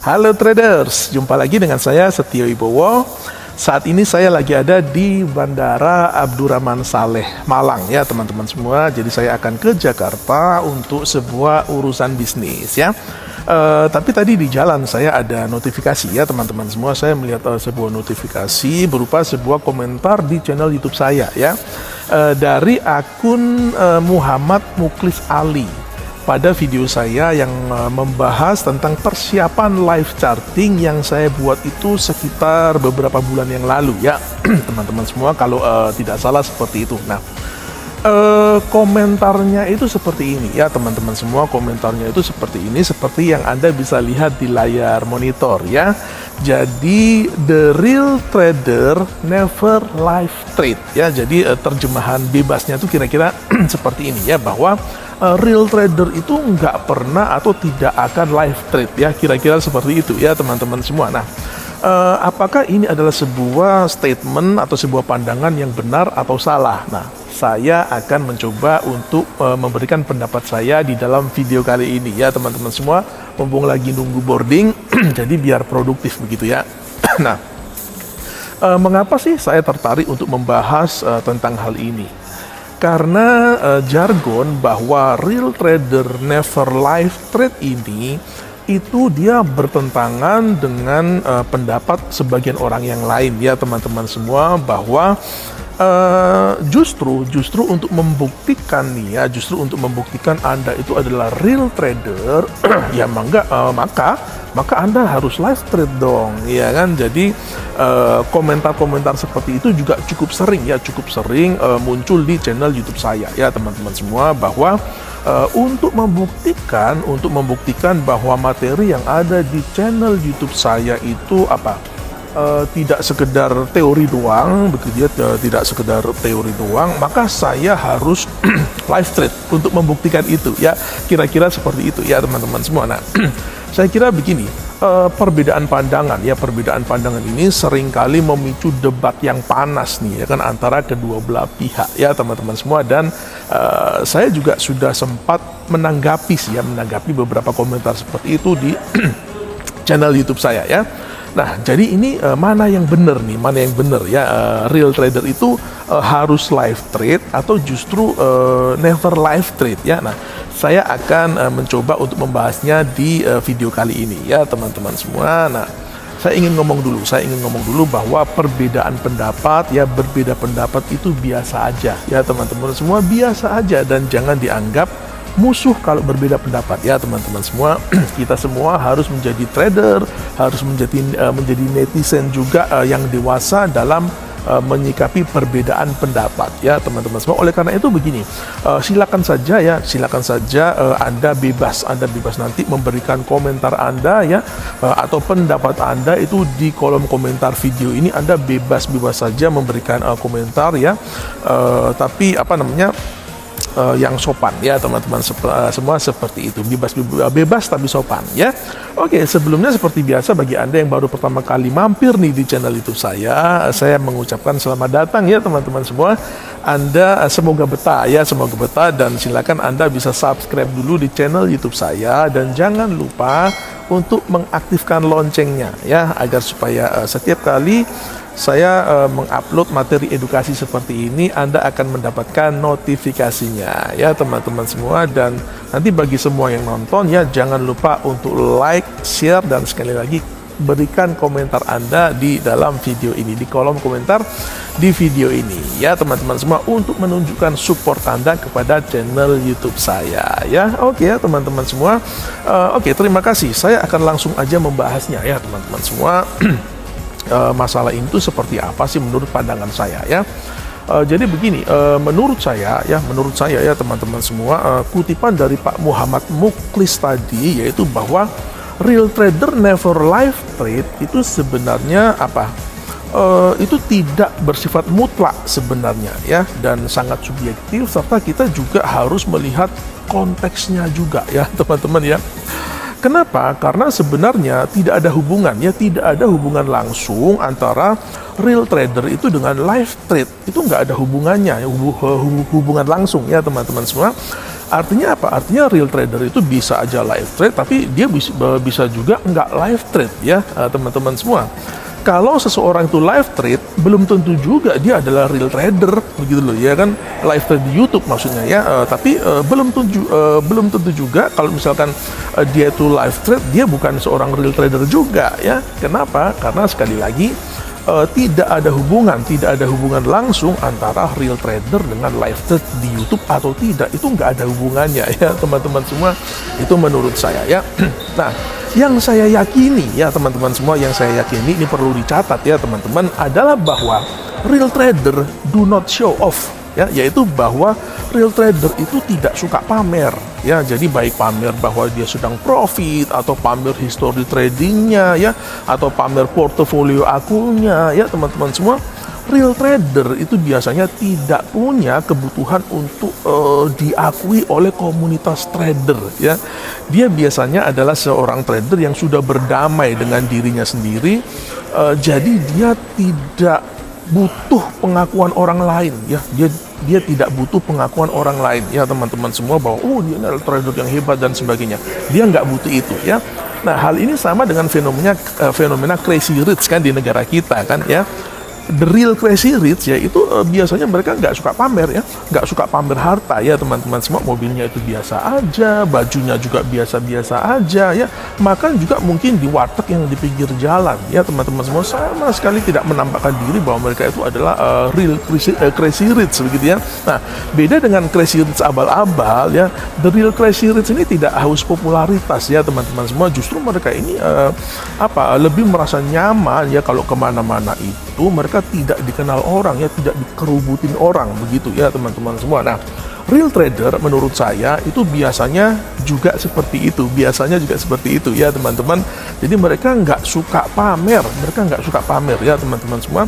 Halo traders, jumpa lagi dengan saya Setio Ibowo. Saat ini saya lagi ada di Bandara Abdurrahman Saleh, Malang ya teman-teman semua. Jadi saya akan ke Jakarta untuk sebuah urusan bisnis ya. Tapi tadi di jalan saya ada notifikasi ya teman-teman semua. Saya melihat sebuah notifikasi berupa sebuah komentar di channel YouTube saya ya. Dari akun Muhammad Muklis Ali. Pada video saya yang membahas tentang persiapan live charting yang saya buat itu sekitar beberapa bulan yang lalu ya teman-teman semua, kalau tidak salah seperti itu. Nah, komentarnya itu seperti ini ya teman-teman semua, komentarnya itu seperti ini, seperti yang Anda bisa lihat di layar monitor ya. Jadi the real trader never live trade ya. Jadi terjemahan bebasnya itu kira-kira seperti ini ya, bahwa real trader itu nggak pernah atau tidak akan live trade ya, kira-kira seperti itu ya teman-teman semua. Nah, apakah ini adalah sebuah statement atau sebuah pandangan yang benar atau salah? Nah, saya akan mencoba untuk memberikan pendapat saya di dalam video kali ini ya teman-teman semua. Mumpung lagi nunggu boarding, jadi biar produktif begitu ya. Nah, mengapa sih saya tertarik untuk membahas tentang hal ini? Karena jargon bahwa real trader never live trade ini itu dia bertentangan dengan pendapat sebagian orang yang lain ya teman-teman semua, bahwa justru untuk membuktikan nih ya, justru untuk membuktikan Anda itu adalah real trader ya, maka Anda harus live trade dong ya kan. Jadi komentar-komentar seperti itu juga cukup sering muncul di channel YouTube saya ya teman-teman semua, bahwa untuk membuktikan bahwa materi yang ada di channel YouTube saya itu tidak sekedar teori doang begitu ya, tidak sekedar teori doang, maka saya harus live trade untuk membuktikan itu ya, kira-kira seperti itu ya teman-teman semua. Nah, saya kira begini, perbedaan pandangan ini seringkali memicu debat yang panas nih ya kan, antara kedua belah pihak ya teman-teman semua. Dan saya juga sudah sempat menanggapi beberapa komentar seperti itu di channel YouTube saya ya. Nah, jadi ini mana yang benar ya, real trader itu harus live trade atau justru never live trade ya. Nah, saya akan mencoba untuk membahasnya di video kali ini ya teman-teman semua. Nah, saya ingin ngomong dulu bahwa perbedaan pendapat ya, berbeda pendapat itu biasa aja ya teman-teman semua, biasa aja, dan jangan dianggap musuh kalau berbeda pendapat ya teman-teman semua. Kita semua harus menjadi trader, harus menjadi netizen juga yang dewasa dalam menyikapi perbedaan pendapat ya teman-teman semua. Oleh karena itu begini, silakan saja Anda bebas nanti memberikan komentar Anda ya, atau pendapat Anda itu di kolom komentar video ini. Anda bebas saja memberikan komentar ya, tapi yang sopan ya teman-teman semua, seperti itu, bebas tapi sopan ya. Oke, sebelumnya seperti biasa, bagi Anda yang baru pertama kali mampir nih di channel YouTube saya mengucapkan selamat datang ya teman-teman semua. Anda semoga betah dan silakan Anda bisa subscribe dulu di channel YouTube saya, dan jangan lupa untuk mengaktifkan loncengnya ya, agar supaya setiap kali saya mengupload materi edukasi seperti ini, Anda akan mendapatkan notifikasinya ya teman-teman semua. Dan nanti bagi semua yang nonton ya, jangan lupa untuk like, share, dan sekali lagi berikan komentar Anda di dalam video ini, di kolom komentar di video ini ya teman-teman semua, untuk menunjukkan support Anda kepada channel YouTube saya ya. Oke ya teman-teman semua. Oke, terima kasih. Saya akan langsung aja membahasnya ya teman-teman semua. Masalah itu seperti apa sih menurut pandangan saya ya. Jadi begini, menurut saya ya teman-teman semua, kutipan dari Pak Muhammad Muklis tadi, yaitu bahwa real trader never live trade itu sebenarnya itu tidak bersifat mutlak sebenarnya ya, dan sangat subjektif, serta kita juga harus melihat konteksnya juga ya teman-teman ya. Kenapa? Karena sebenarnya tidak ada hubungan langsung antara real trader itu dengan live trade. Itu nggak ada hubungannya, hubungan langsung ya teman-teman semua. Artinya apa? Artinya real trader itu bisa aja live trade, tapi dia bisa juga nggak live trade ya, teman-teman semua. Kalau seseorang itu live trade, belum tentu juga dia adalah real trader, begitu loh ya kan, live trade di YouTube maksudnya ya. Tapi belum tentu juga kalau misalkan dia itu live trade, dia bukan seorang real trader juga ya. Kenapa? Karena sekali lagi tidak ada hubungan langsung antara real trader dengan live trade di YouTube atau tidak. Itu nggak ada hubungannya ya teman-teman semua. Itu menurut saya ya. Nah, yang saya yakini ya teman-teman semua, yang saya yakini ini perlu dicatat ya teman-teman, adalah bahwa real trader do not show off ya, yaitu bahwa real trader itu tidak suka pamer ya. Jadi baik pamer bahwa dia sedang profit, atau pamer history tradingnya ya, atau pamer portofolio akunnya ya teman-teman semua. Real trader itu biasanya tidak punya kebutuhan untuk diakui oleh komunitas trader ya. Dia biasanya adalah seorang trader yang sudah berdamai dengan dirinya sendiri, jadi dia tidak butuh pengakuan orang lain ya. Dia tidak butuh pengakuan orang lain ya teman-teman semua, bahwa oh dia adalah trader yang hebat dan sebagainya. Dia nggak butuh itu ya. Nah, hal ini sama dengan fenomena crazy rich kan di negara kita kan ya. The real crazy rich ya itu biasanya mereka nggak suka pamer ya, nggak suka pamer harta ya teman-teman semua. Mobilnya itu biasa aja, bajunya juga biasa-biasa aja ya, makan juga mungkin di warteg yang di pinggir jalan ya teman-teman semua. Sama sekali tidak menampakkan diri bahwa mereka itu adalah real crazy rich begitu ya. Nah, beda dengan crazy rich abal-abal ya. The real crazy rich ini tidak haus popularitas ya teman-teman semua. Justru mereka ini lebih merasa nyaman ya kalau kemana-mana itu mereka tidak dikenal orang ya, tidak dikerubutin orang begitu ya teman-teman semua. Nah, real trader menurut saya itu biasanya juga seperti itu, ya teman-teman. Jadi mereka nggak suka pamer, ya teman-teman semua.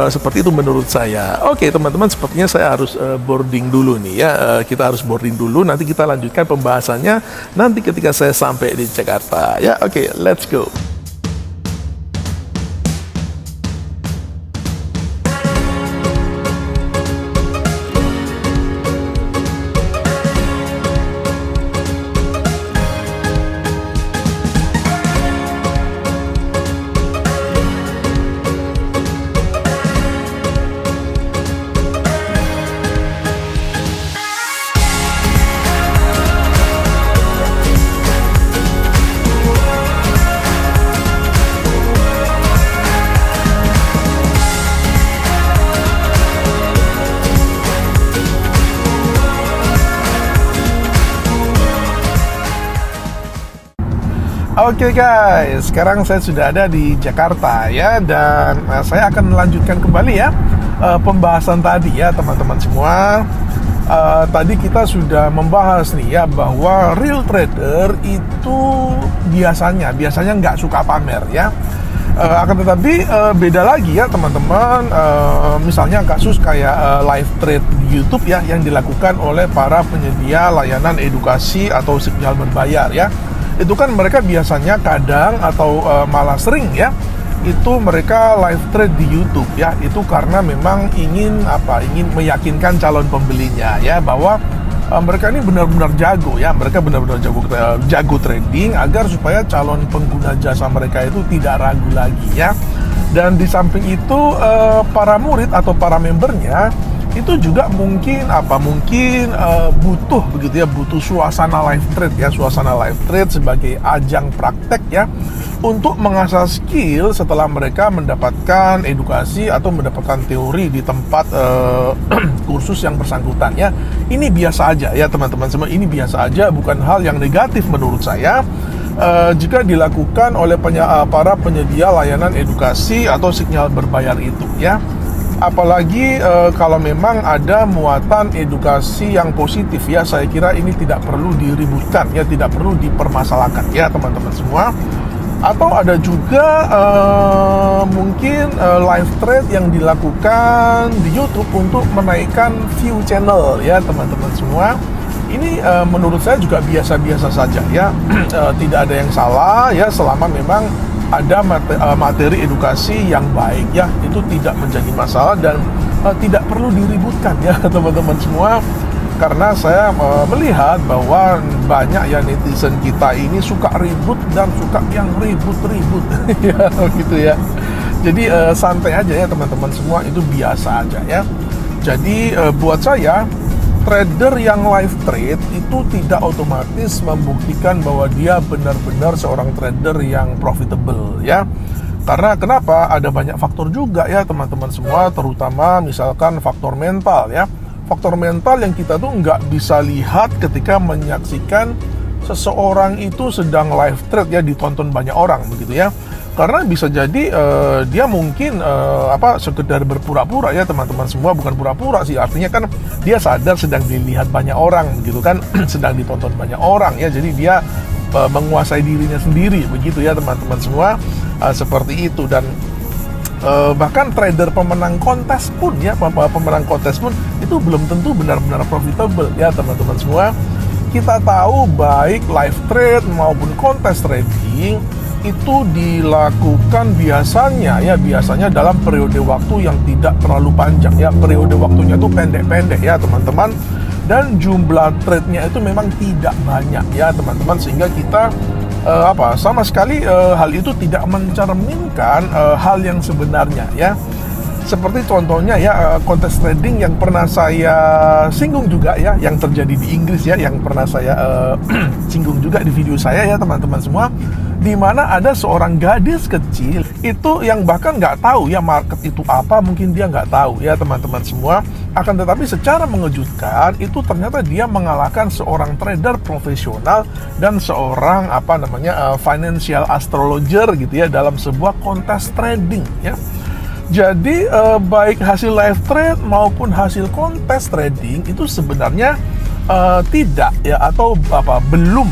Seperti itu menurut saya. Oke teman-teman, sepertinya saya harus boarding dulu nih ya. Kita harus boarding dulu, nanti kita lanjutkan pembahasannya nanti ketika saya sampai di Jakarta ya. Oke, let's go. Oke guys, sekarang saya sudah ada di Jakarta ya, dan saya akan melanjutkan kembali ya pembahasan tadi ya teman-teman semua. Tadi kita sudah membahas nih ya bahwa real trader itu biasanya nggak suka pamer ya. Akan tetapi beda lagi ya teman-teman. Misalnya kasus kayak live trade di YouTube ya, yang dilakukan oleh para penyedia layanan edukasi atau sinyal berbayar ya. Itu kan mereka biasanya kadang atau malah sering ya, itu mereka live trade di YouTube ya. Itu karena memang ingin meyakinkan calon pembelinya ya bahwa mereka ini benar-benar jago ya, mereka benar-benar jago trading, agar supaya calon pengguna jasa mereka itu tidak ragu lagi ya. Dan di samping itu para murid atau para membernya itu juga mungkin butuh begitu ya, butuh suasana live trade sebagai ajang praktek ya, untuk mengasah skill setelah mereka mendapatkan edukasi atau mendapatkan teori di tempat kursus yang bersangkutan ya. Ini biasa aja ya teman-teman semua, ini biasa aja, bukan hal yang negatif menurut saya jika dilakukan oleh para penyedia layanan edukasi atau sinyal berbayar itu ya. Apalagi kalau memang ada muatan edukasi yang positif ya, saya kira ini tidak perlu diributkan ya, tidak perlu dipermasalahkan ya teman-teman semua. Atau ada juga mungkin live trade yang dilakukan di YouTube untuk menaikkan view channel ya teman-teman semua. Ini menurut saya juga biasa-biasa saja ya. Tidak ada yang salah ya, selama memang ada materi edukasi yang baik ya, itu tidak menjadi masalah dan tidak perlu diributkan ya teman-teman semua. karena saya melihat bahwa banyak ya netizen kita ini suka ribut dan suka yang ribut-ribut ya gitu ya. Jadi santai aja ya teman-teman semua, itu biasa aja ya. Jadi buat saya, trader yang live trade itu tidak otomatis membuktikan bahwa dia benar-benar seorang trader yang profitable ya. Karena kenapa? Ada banyak faktor juga ya teman-teman semua, terutama misalkan faktor mental ya. Faktor mental yang kita tuh nggak bisa lihat ketika menyaksikan seseorang itu sedang live trade ya, ditonton banyak orang begitu ya. Karena bisa jadi dia mungkin sekedar berpura-pura ya teman-teman semua, bukan pura-pura sih, artinya kan dia sadar sedang dilihat banyak orang gitu kan, sedang ditonton banyak orang ya, jadi dia menguasai dirinya sendiri begitu ya teman-teman semua, seperti itu. Dan bahkan trader pemenang kontes pun ya, pemenang kontes pun itu belum tentu benar-benar profitable ya teman-teman semua. Kita tahu baik live trade maupun kontes trading itu dilakukan biasanya dalam periode waktu yang tidak terlalu panjang ya, periode waktunya itu pendek-pendek ya teman-teman, dan jumlah trade-nya itu memang tidak banyak ya teman-teman, sehingga kita sama sekali hal itu tidak mencerminkan hal yang sebenarnya ya. Seperti contohnya ya, kontes trading yang pernah saya singgung juga ya, yang terjadi di Inggris ya, yang pernah saya singgung juga di video saya ya teman-teman semua, di mana ada seorang gadis kecil itu yang bahkan nggak tahu ya market itu apa, mungkin dia nggak tahu ya teman-teman semua, akan tetapi secara mengejutkan itu ternyata dia mengalahkan seorang trader profesional dan seorang financial astrologer gitu ya, dalam sebuah kontes trading ya. Jadi baik hasil live trade maupun hasil kontes trading itu sebenarnya tidak ya, atau belum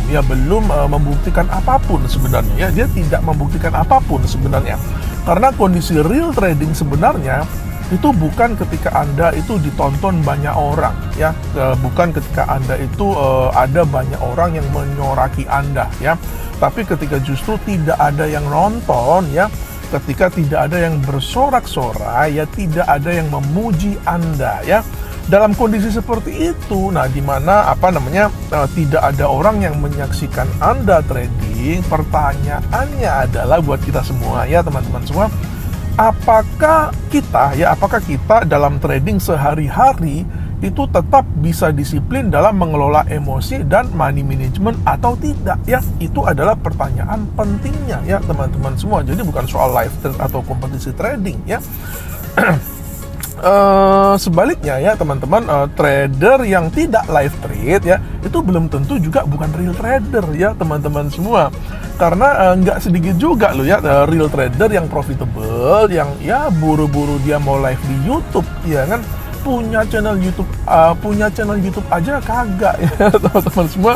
membuktikan apapun sebenarnya ya. Dia tidak membuktikan apapun sebenarnya, karena kondisi real trading sebenarnya itu bukan ketika Anda itu ditonton banyak orang ya, bukan ketika Anda itu ada banyak orang yang menyoraki Anda ya, tapi ketika justru tidak ada yang nonton ya, ketika tidak ada yang bersorak-sorai ya, tidak ada yang memuji Anda ya. Dalam kondisi seperti itu, nah di mana tidak ada orang yang menyaksikan Anda trading, pertanyaannya adalah buat kita semua ya teman-teman semua, apakah kita dalam trading sehari-hari itu tetap bisa disiplin dalam mengelola emosi dan money management atau tidak ya? Itu adalah pertanyaan pentingnya ya teman-teman semua. Jadi bukan soal live trade atau kompetisi trading ya. Sebaliknya ya teman-teman, trader yang tidak live trade ya, itu belum tentu juga bukan real trader ya teman-teman semua. Karena nggak sedikit juga loh ya real trader yang profitable, yang ya buru-buru dia mau live di YouTube ya kan, punya channel YouTube aja kagak ya teman-teman semua.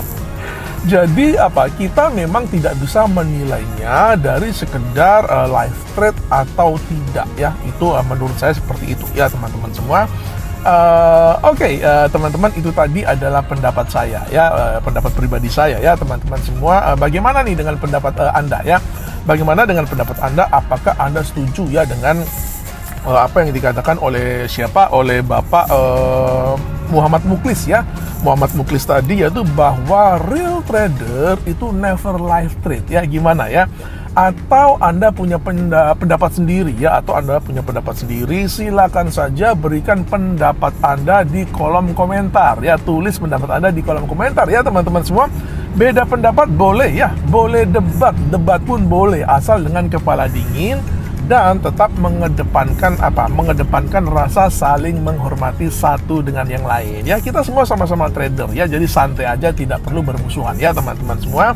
Jadi kita memang tidak bisa menilainya dari sekedar live trade atau tidak ya. Itu menurut saya seperti itu ya teman-teman semua. Teman-teman, itu tadi adalah pendapat saya ya, pendapat pribadi saya ya teman-teman semua. Bagaimana nih dengan pendapat Anda ya? Bagaimana dengan pendapat Anda? Apakah Anda setuju ya dengan apa yang dikatakan oleh Bapak Muhammad Muklis ya, Muhammad Muklis tadi, yaitu bahwa real trader itu never live trade ya? Gimana ya? Atau Anda punya pendapat sendiri ya, atau Anda punya pendapat sendiri, silakan saja berikan pendapat Anda di kolom komentar ya, tulis pendapat Anda di kolom komentar ya teman-teman semua. Beda pendapat boleh ya, boleh debat pun boleh, asal dengan kepala dingin dan tetap mengedepankan rasa saling menghormati satu dengan yang lain ya. Kita semua sama-sama trader ya, jadi santai aja, tidak perlu bermusuhan ya teman-teman semua.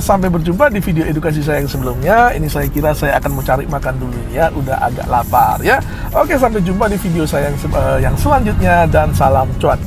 Sampai berjumpa di video edukasi saya yang sebelumnya. Ini saya kira saya akan mau cari makan dulu ya, udah agak lapar ya. Sampai jumpa di video saya yang selanjutnya, dan salam cuan.